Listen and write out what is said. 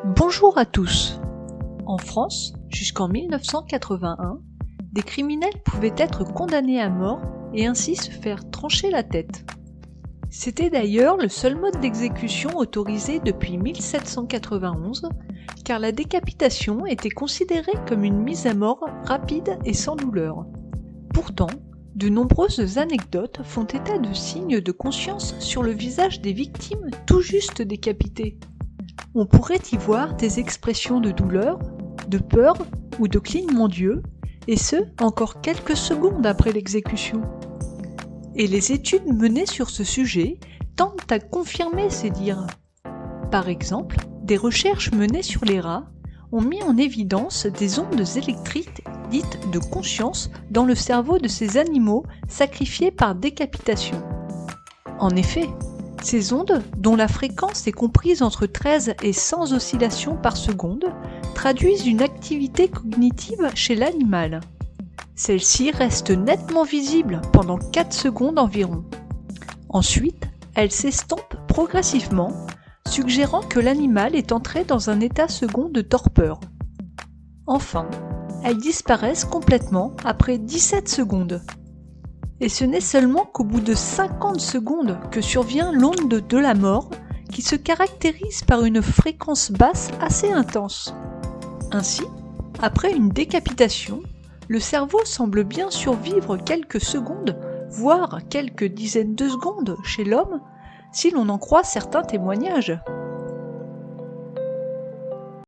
Bonjour à tous. En France, jusqu'en 1981, des criminels pouvaient être condamnés à mort et ainsi se faire trancher la tête. C'était d'ailleurs le seul mode d'exécution autorisé depuis 1791, car la décapitation était considérée comme une mise à mort rapide et sans douleur. Pourtant, de nombreuses anecdotes font état de signes de conscience sur le visage des victimes tout juste décapitées. On pourrait y voir des expressions de douleur, de peur ou de clignement d'yeux, et ce, encore quelques secondes après l'exécution. Et les études menées sur ce sujet tentent à confirmer ces dires. Par exemple, des recherches menées sur les rats ont mis en évidence des ondes électriques dites de conscience dans le cerveau de ces animaux sacrifiés par décapitation. En effet, ces ondes, dont la fréquence est comprise entre 13 et 100 oscillations par seconde, traduisent une activité cognitive chez l'animal. Celle-ci reste nettement visible pendant 4 secondes environ. Ensuite, elle s'estompe progressivement, suggérant que l'animal est entré dans un état second de torpeur. Enfin, elles disparaissent complètement après 17 secondes. Et ce n'est seulement qu'au bout de 50 secondes que survient l'onde de la mort, qui se caractérise par une fréquence basse assez intense. Ainsi, après une décapitation, le cerveau semble bien survivre quelques secondes, voire quelques dizaines de secondes chez l'homme, si l'on en croit certains témoignages.